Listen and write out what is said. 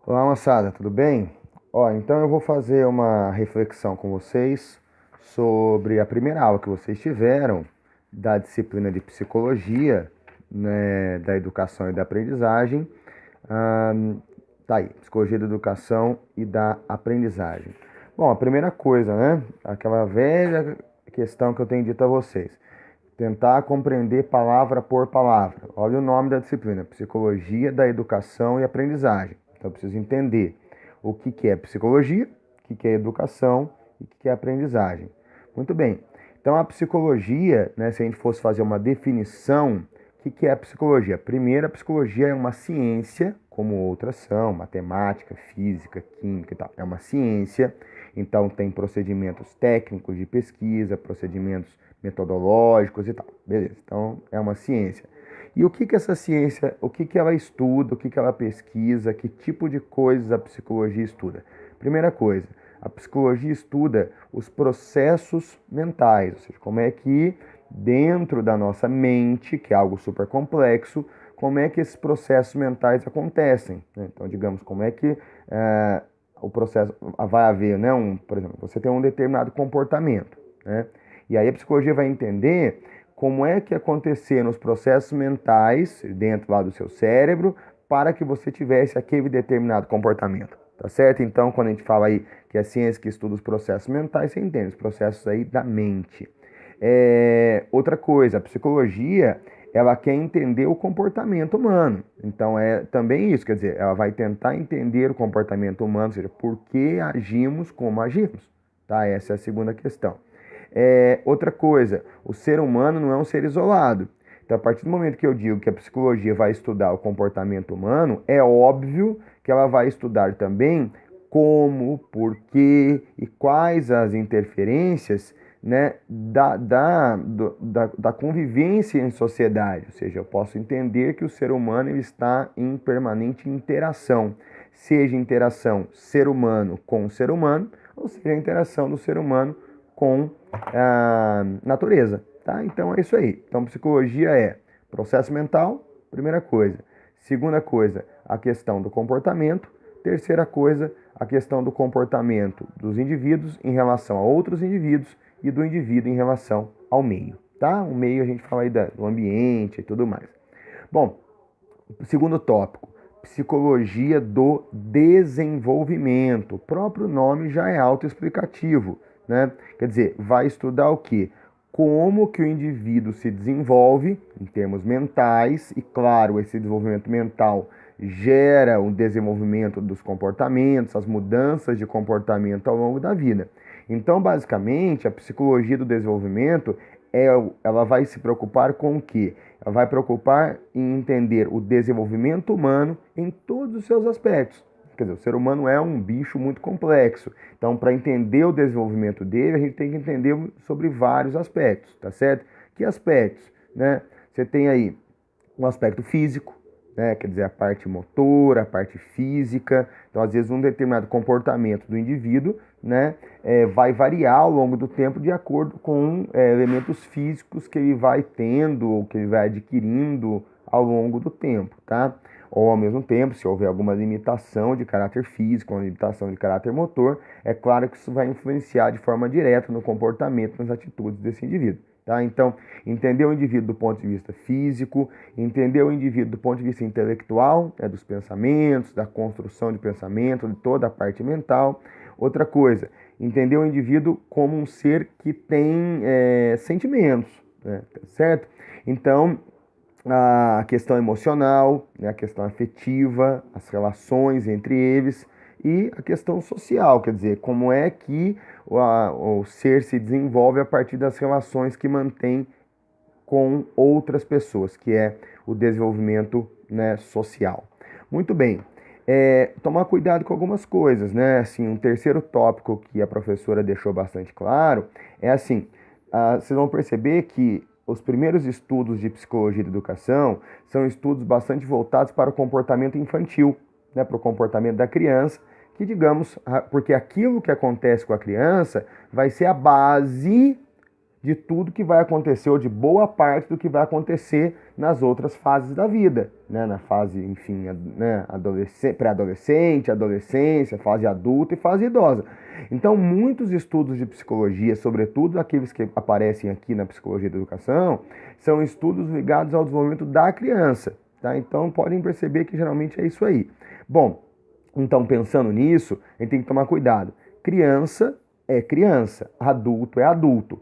Olá, moçada, tudo bem? Então eu vou fazer uma reflexão com vocês sobre a primeira aula que vocês tiveram da disciplina de psicologia, né, da educação e da aprendizagem. Tá aí, psicologia da educação e da aprendizagem. Bom, a primeira coisa, né, aquela velha questão que eu tenho dito a vocês. Tentar compreender palavra por palavra. Olha o nome da disciplina, Psicologia da Educação e Aprendizagem. Então, eu preciso entender o que é psicologia, o que é educação e o que é aprendizagem. Muito bem. Então, a psicologia, né, se a gente fosse fazer uma definição, o que é a psicologia? Primeiro, a psicologia é uma ciência, como outras são, matemática, física, química e tal. É uma ciência, então tem procedimentos técnicos de pesquisa, procedimentos metodológicos e tal. Beleza, então é uma ciência. E o que essa ciência, o que ela estuda, o que ela pesquisa, que tipo de coisas a psicologia estuda? Primeira coisa, a psicologia estuda os processos mentais, ou seja, como é que dentro da nossa mente, que é algo super complexo, como é que esses processos mentais acontecem, né? Então, digamos, como é que o processo vai haver, né? Por exemplo, você tem um determinado comportamento, né? E aí a psicologia vai entender como é que aconteceram os processos mentais dentro lá do seu cérebro para que você tivesse aquele determinado comportamento, tá certo? Então, quando a gente fala aí que é a ciência que estuda os processos mentais, você entende os processos aí da mente. Outra coisa, a psicologia, ela quer entender o comportamento humano. Então, é também isso, quer dizer, ela vai tentar entender o comportamento humano, ou seja, por que agimos como agimos, tá? Essa é a segunda questão. Outra coisa, o ser humano não é um ser isolado. Então, a partir do momento que eu digo que a psicologia vai estudar o comportamento humano, é óbvio que ela vai estudar também como, por quê e quais as interferências, né, da convivência em sociedade. Ou seja, eu posso entender que o ser humano ele está em permanente interação, seja interação ser humano com ser humano, ou seja, a interação do ser humano com a natureza, tá? Então é isso aí. Então psicologia é processo mental, primeira coisa. Segunda coisa, a questão do comportamento. Terceira coisa, a questão do comportamento dos indivíduos em relação a outros indivíduos e do indivíduo em relação ao meio, tá? O meio a gente fala aí do ambiente e tudo mais. Bom, segundo tópico, psicologia do desenvolvimento. O próprio nome já é autoexplicativo, né? Quer dizer, vai estudar o quê? Como que o indivíduo se desenvolve em termos mentais, e claro, esse desenvolvimento mental gera o desenvolvimento dos comportamentos, as mudanças de comportamento ao longo da vida. Então, basicamente, a psicologia do desenvolvimento ela vai se preocupar com o quê? Ela vai preocupar em entender o desenvolvimento humano em todos os seus aspectos. Quer dizer, o ser humano é um bicho muito complexo. Então, para entender o desenvolvimento dele, a gente tem que entender sobre vários aspectos, tá certo? Que aspectos, né? Você tem aí um aspecto físico, né? Quer dizer, a parte motora, a parte física. Então, às vezes, um determinado comportamento do indivíduo, né, vai variar ao longo do tempo de acordo com elementos físicos que ele vai tendo, ou que ele vai adquirindo ao longo do tempo, tá? Ou ao mesmo tempo, se houver alguma limitação de caráter físico, uma limitação de caráter motor, é claro que isso vai influenciar de forma direta no comportamento, nas atitudes desse indivíduo. Tá? Então, entender o indivíduo do ponto de vista físico, entender o indivíduo do ponto de vista intelectual, né, dos pensamentos, da construção de pensamento, de toda a parte mental. Outra coisa, entender o indivíduo como um ser que tem sentimentos, né, certo? Então, a questão emocional, né, a questão afetiva, as relações entre eles e a questão social, quer dizer, como é que o ser se desenvolve a partir das relações que mantém com outras pessoas, que é o desenvolvimento, né, social. Muito bem, tomar cuidado com algumas coisas, né? Assim, um terceiro tópico que a professora deixou bastante claro é assim, vocês vão perceber que os primeiros estudos de psicologia da educação são estudos bastante voltados para o comportamento infantil, né, para o comportamento da criança, que digamos, porque aquilo que acontece com a criança vai ser a base de tudo que vai acontecer, ou de boa parte do que vai acontecer nas outras fases da vida, né? Na fase, enfim, né? Pré-adolescente, adolescência, fase adulta e fase idosa. Então, muitos estudos de psicologia, sobretudo aqueles que aparecem aqui na psicologia da educação, são estudos ligados ao desenvolvimento da criança, tá? Então, podem perceber que geralmente é isso aí. Bom, então, pensando nisso, a gente tem que tomar cuidado. Criança é criança, adulto é adulto.